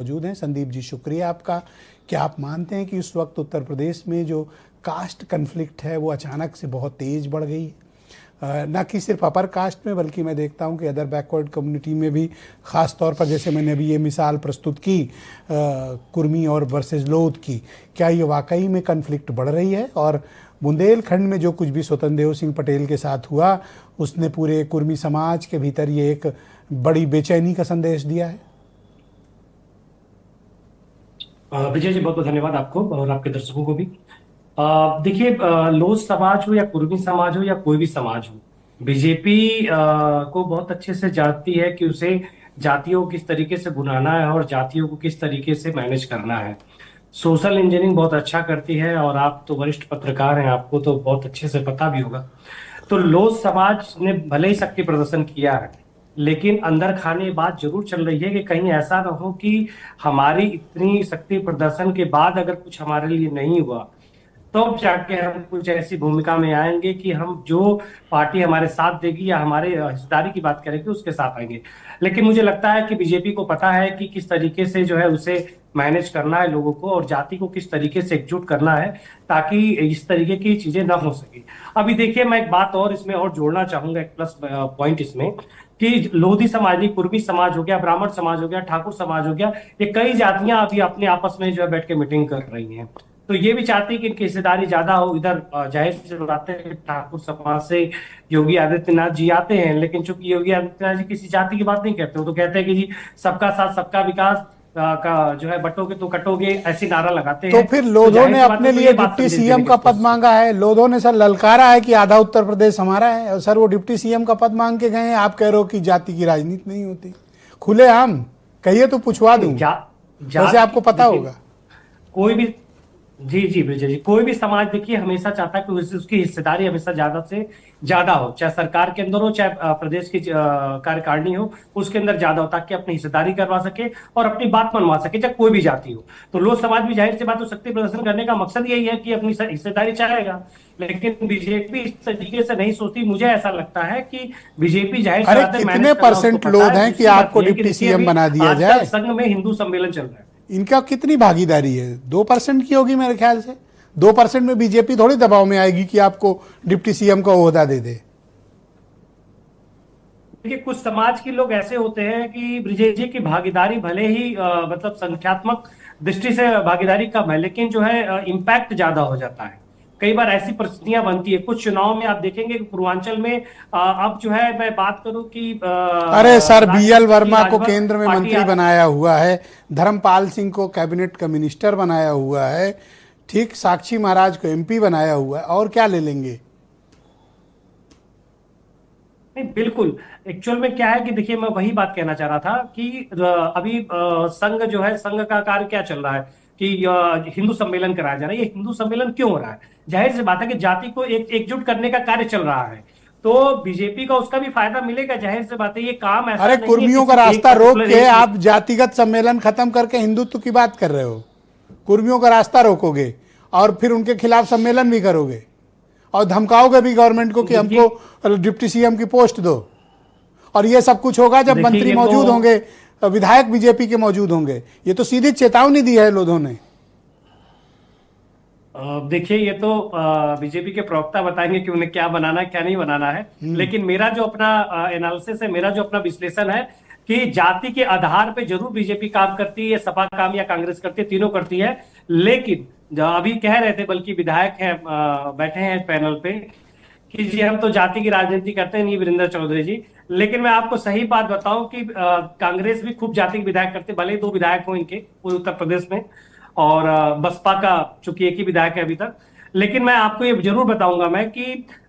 मौजूद हैं। संदीप जी, शुक्रिया आपका। क्या आप मानते हैं कि इस वक्त उत्तर प्रदेश में जो कास्ट कन्फ्लिक्ट है वो अचानक से बहुत तेज बढ़ गई है? न कि सिर्फ अपर कास्ट में, बल्कि मैं देखता हूं कि अदर बैकवर्ड कम्युनिटी में भी, ख़ास तौर पर जैसे मैंने अभी ये मिसाल प्रस्तुत की कुर्मी और वर्सेस लोध की, क्या ये वाकई में कन्फ्लिक्ट बढ़ रही है? और बुंदेलखंड में जो कुछ भी स्वतंत्र देव सिंह पटेल के साथ हुआ, उसने पूरे कुर्मी समाज के भीतर ये एक बड़ी बेचैनी का संदेश दिया है। विजय जी, बहुत बहुत धन्यवाद आपको और आपके दर्शकों को भी। देखिए, लोध समाज हो या कुर्मी समाज हो या कोई भी समाज हो, बीजेपी को बहुत अच्छे से जानती है कि उसे जातियों को किस तरीके से बुलाना है और जातियों को किस तरीके से मैनेज करना है। सोशल इंजीनियरिंग बहुत अच्छा करती है और आप तो वरिष्ठ पत्रकार हैं, आपको तो बहुत अच्छे से पता भी होगा। तो लोध समाज ने भले ही शक्ति प्रदर्शन किया है, लेकिन अंदर खाने बात जरूर चल रही है कि कहीं ऐसा ना हो कि हमारी इतनी शक्ति प्रदर्शन के बाद अगर कुछ हमारे लिए नहीं हुआ तो अब जाके हम कुछ ऐसी भूमिका में आएंगे कि हम जो पार्टी हमारे साथ देगी या हमारे हिस्सेदारी की बात करेंगे उसके साथ आएंगे। लेकिन मुझे लगता है कि बीजेपी को पता है कि किस तरीके से जो है उसे मैनेज करना है लोगों को और जाति को किस तरीके से एकजुट करना है ताकि इस तरीके की चीजें ना हो सके। अभी देखिए, मैं एक बात और इसमें और जोड़ना चाहूंगा, एक प्लस पॉइंट इसमें, कि लोधी समाज नहीं, कुर्मी समाज हो गया, ब्राह्मण समाज हो गया, ठाकुर समाज हो गया, ये कई जातियां अभी अपने आपस में जो है बैठ के मीटिंग कर रही हैं। तो ये भी चाहती है कि इनकी हिस्सेदारी ज्यादा हो। इधर जाहिर सी बात है, ठाकुर समाज से योगी आदित्यनाथ जी आते हैं, लेकिन चूंकि योगी आदित्यनाथ जी किसी जाति की बात नहीं कहते, वो तो कहते हैं कि जी सबका साथ सबका विकास का जो है बटोगे तो कटोगे, ऐसी नारा लगाते हैं। तो फिर लोधो ने अपने लिए डिप्टी सीएम का पद मांगा है। लोधो ने सर ललकारा है कि आधा उत्तर प्रदेश हमारा है, और सर वो डिप्टी सीएम का पद मांग के गए हैं। आप कह रहे हो कि जाति की राजनीति नहीं होती। खुलेआम कहिए तो पूछवा दूं, वैसे आपको पता होगा। कोई भी जी जी विजय जी, कोई भी समाज देखिए हमेशा चाहता है कि उसकी हिस्सेदारी हमेशा ज्यादा से ज्यादा हो, चाहे सरकार के अंदर हो चाहे प्रदेश की कार्यकारिणी हो, उसके अंदर ज्यादा हो ताकि अपनी हिस्सेदारी करवा सके और अपनी बात मनवा सके, चाहे कोई भी जाति हो। तो लोक समाज भी जाहिर सी बात हो, शक्ति प्रदर्शन करने का मकसद यही है कि अपनी हिस्सेदारी चाहेगा। लेकिन बीजेपी इस तरीके से नहीं सोचती। मुझे ऐसा लगता है कि बीजेपी जाहिर सी बात है, कितने परसेंट लोग हैं कि आपको डिप्टी सीएम बना दिया जाए? संघ में हिंदू सम्मेलन चल रहा है, इनका कितनी भागीदारी है? 2% की होगी मेरे ख्याल से। 2% में बीजेपी थोड़ी दबाव में आएगी कि आपको डिप्टी सीएम का ओहदा दे दे। देखिए, कुछ समाज के लोग ऐसे होते हैं कि ब्रिजेश जी की भागीदारी भले ही मतलब संख्यात्मक दृष्टि से भागीदारी कम है, लेकिन जो है इम्पैक्ट ज्यादा हो जाता है। कई बार ऐसी परिस्थितियां बनती है। कुछ चुनाव में आप देखेंगे कि पूर्वांचल में अब जो है, मैं बात करूं कि अरे सर, बीएल वर्मा को केंद्र में मंत्री बनाया हुआ है, धर्मपाल सिंह को कैबिनेट का मिनिस्टर बनाया हुआ है, ठीक, साक्षी महाराज को एमपी बनाया हुआ है, और क्या ले लेंगे? नहीं, बिल्कुल। एक्चुअल में क्या है कि देखिए, मैं वही बात कहना चाह रहा था कि अभी संघ जो है, संघ का कार्य क्या चल रहा है कि हिंदू सम्मेलन कराया जा रहा है। ये हिंदू सम्मेलन क्यों हो रहा है? जाहिर सी बात है कि जाति को एकजुट करने का कार्य चल रहा है, तो बीजेपी का उसका भी फायदा मिलेगा। जाहिर सी बात है, ये काम ऐसा अरे कुर्मियों का रास्ता रोक के आप जातिगत सम्मेलन खत्म करके हिंदुत्व की बात कर रहे हो। कुर्मियों का रास्ता रोकोगे और फिर उनके खिलाफ सम्मेलन भी करोगे और धमकाओगे भी गवर्नमेंट को कि हमको डिप्टी सीएम की पोस्ट दो। और ये सब कुछ होगा जब मंत्री मौजूद होंगे, विधायक बीजेपी के मौजूद होंगे। ये तो सीधी चेतावनी दी है लोधों ने। देखिए, ये तो बीजेपी के प्रवक्ता बताएंगे कि उन्हें क्या बनाना है क्या नहीं बनाना है, लेकिन मेरा जो अपना एनालिसिस है, मेरा जो अपना विश्लेषण है कि जाति के आधार पे जरूर बीजेपी काम करती है, सपा काम या कांग्रेस करती है, तीनों करती है। लेकिन अभी कह रहे थे, बल्कि विधायक हैं बैठे हैं पैनल पे, कि जी हम तो जाति की राजनीति करते हैं, नहीं वीरेंद्र चौधरी जी। लेकिन मैं आपको सही बात बताऊं कि कांग्रेस भी खूब जाति के विधायक करते, भले ही 2 विधायक हो इनके पूरे उत्तर प्रदेश में, और बसपा का चूंकि 1 ही विधायक है अभी तक। लेकिन मैं आपको ये जरूर बताऊंगा मैं कि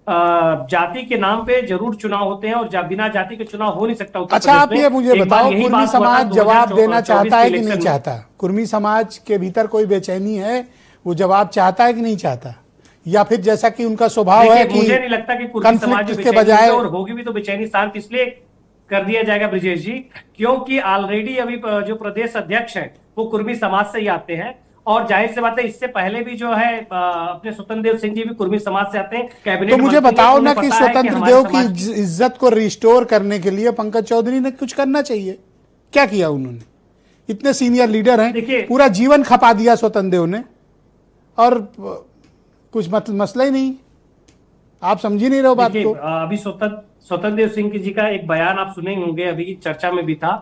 जाति के नाम पे जरूर चुनाव होते हैं और बिना जाति के चुनाव हो नहीं सकता। अच्छा, आप ये मुझे बताओ, कुर्मी समाज जवाब देना चाहता है कि नहीं चाहता? कुर्मी समाज के भीतर कोई बेचैनी है? वो जवाब चाहता है कि नहीं चाहता? या फिर जैसा कि उनका स्वभाव है कि मुझे नहीं लगता कि कुर्मी समाज के बजाय, और होगी भी तो बेचैनी शांत इसलिए कर दिया जाएगा ब्रिजेश जी, क्योंकि ऑलरेडी अभी जो प्रदेश अध्यक्ष है वो कुर्मी समाज से ही आते हैं। और जाहिर सी बात है, इससे पहले भी जो है अपने स्वतंत्र देव सिंह जी भी कुर्मी समाज से आते हैं, कैबिनेट। तो मुझे बताओ ना कि स्वतंत्र देव की इज्जत को रिस्टोर करने के लिए पंकज चौधरी ने कुछ करना चाहिए। क्या किया उन्होंने? इतने सीनियर लीडर हैं, देखिए पूरा जीवन खपा दिया स्वतंत्र देव ने और कुछ मसला ही नहीं। आप समझ ही नहीं रहे हो बात देखिए को। अभी स्वतंत्र देव सिंह जी का एक बयान आप सुने होंगे, अभी चर्चा में भी था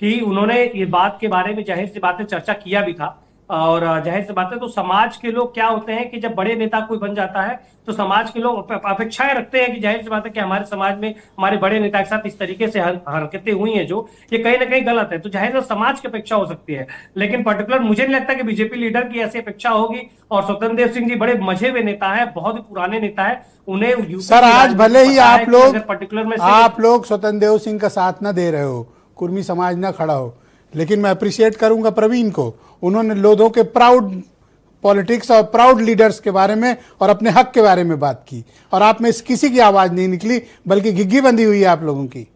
कि उन्होंने ये बात के बारे में जाहिर सी बात है चर्चा किया भी था। और जाहिर सी बात है तो समाज के लोग क्या होते हैं कि जब बड़े नेता कोई बन जाता है तो समाज के लोग अपेक्षाएं रखते हैं कि जाहिर सी बात है कि हमारे समाज में हमारे बड़े नेता के साथ इस तरीके से हरकतें हुई हैं जो ये कहीं ना कहीं गलत है, तो जाहिर समाज की अपेक्षा हो सकती है। लेकिन पर्टिकुलर मुझे नहीं लगता कि बीजेपी लीडर की ऐसी अपेक्षा होगी। और स्वतंत्र देव सिंह जी बड़े मजे हुए नेता है, बहुत ही पुराने नेता है, उन्हें सर आज भले ही पर्टिकुलर में आप लोग स्वतंत्र देव सिंह का साथ ना दे रहे हो, कुर्मी समाज ना खड़ा हो, लेकिन मैं अप्रिशिएट करूंगा प्रवीण को। उन्होंने लोगों के प्राउड पॉलिटिक्स और प्राउड लीडर्स के बारे में और अपने हक के बारे में बात की, और आप में किसी की आवाज नहीं निकली, बल्कि घिग्गी बंदी हुई है आप लोगों की।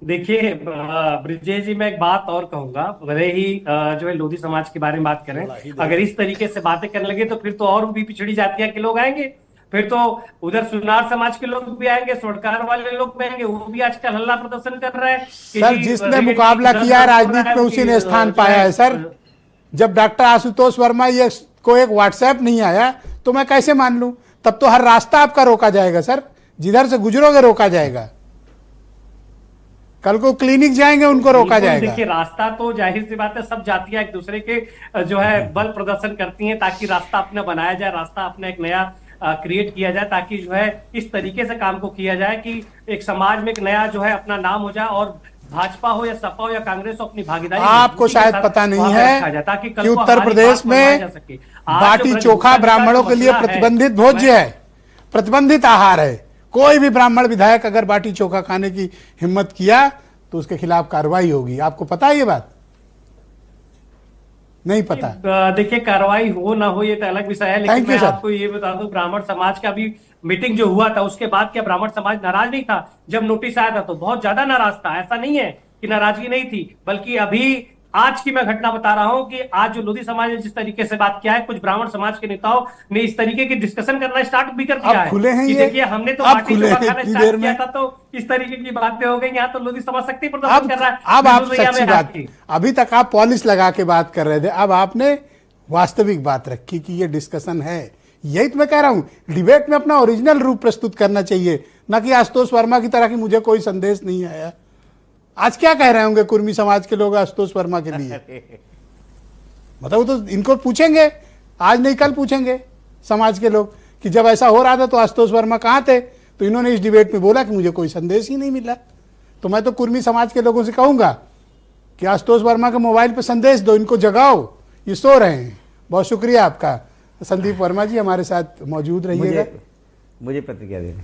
देखिए ब्रिजेश जी, मैं एक बात और कहूंगा, भले ही जो है लोधी समाज के बारे में बात करें, अगर इस तरीके से बातें करने लगे तो फिर तो और भी पिछड़ी जातियां के लोग आएंगे, फिर तो उधर सुनार समाज के लोग भी आएंगे, स्वर्णकार वाले लोग भी आएंगे, वो भी आजकल हल्ला प्रदर्शन कर रहे हैं। सर जिसने मुकाबला किया है राजनीति में उसी ने स्थान पाया है सर। जब डॉक्टर आशुतोष वर्मा ये को एक व्हाट्सएप नहीं आया तो मैं कैसे मान लूं? तब तो हर रास्ता आपका रोका जाएगा सर, जिधर से गुजरोगे रोका जाएगा। कल को क्लिनिक जाएंगे उनको रोका जाएगा। देखिए रास्ता तो जाहिर सी बात है सब जातियां एक दूसरे के जो है बल प्रदर्शन करती हैं ताकि रास्ता अपना बनाया जाए, रास्ता अपना एक नया क्रिएट किया जाए, ताकि जो है इस तरीके से काम को किया जाए कि एक समाज में एक नया जो है अपना नाम हो जाए, और भाजपा हो या सपा हो या कांग्रेस हो अपनी भागीदारी आपको शायद पता नहीं है कि उत्तर प्रदेश में बाटी चोखा ब्राह्मणों के लिए प्रतिबंधित भोज्य है, प्रतिबंधित आहार है। कोई भी ब्राह्मण विधायक अगर बाटी चोखा खाने की हिम्मत किया तो उसके खिलाफ कार्रवाई होगी। आपको पता है ये बात? नहीं पता? देखिए कार्रवाई हो ना हो ये तो अलग विषय है, लेकिन मैं आपको ये बता दूं ब्राह्मण समाज का भी मीटिंग जो हुआ था उसके बाद क्या ब्राह्मण समाज नाराज नहीं था? जब नोटिस आया था तो बहुत ज्यादा नाराज था। ऐसा नहीं है कि नाराजगी नहीं थी, बल्कि अभी आज की मैं घटना बता रहा हूं कि आज जो लोधी समाज ने जिस तरीके से बात किया है, कुछ ब्राह्मण समाज के नेताओं ने इस तरीके की डिस्कशन करना स्टार्ट भी कर दिया है। खुले हैं ये, देखिए हमने तो बाटी चोखा खाना स्टार्ट किया था तो इस तरीके की बातें हो गई। यहाँ तो लोधी समाज शक्ति प्रदर्शन कर रहा है। अब आप सच्ची बात, अभी तक आप पॉलिश लगा के बात कर रहे थे, अब आपने वास्तविक बात रखी कि ये डिस्कशन है। यही तो मैं कह रहा हूं, डिबेट में अपना ओरिजिनल रूप प्रस्तुत करना चाहिए, ना कि आशुतोष वर्मा की तरह की मुझे कोई संदेश नहीं आया। आज क्या कह रहे होंगे कुर्मी समाज के लोग आशुतोष वर्मा के लिए? मतलब तो इनको पूछेंगे, आज नहीं कल पूछेंगे समाज के लोग कि जब ऐसा हो रहा था तो आशुतोष वर्मा कहाँ थे? तो इन्होंने इस डिबेट में बोला कि मुझे कोई संदेश ही नहीं मिला। तो मैं तो कुर्मी समाज के लोगों से कहूंगा कि आशुतोष वर्मा के मोबाइल पर संदेश दो, इनको जगाओ, ये सो रहे हैं। बहुत शुक्रिया आपका। संदीप वर्मा जी हमारे साथ मौजूद रहिएगा। मुझे प्रतिक्रिया देने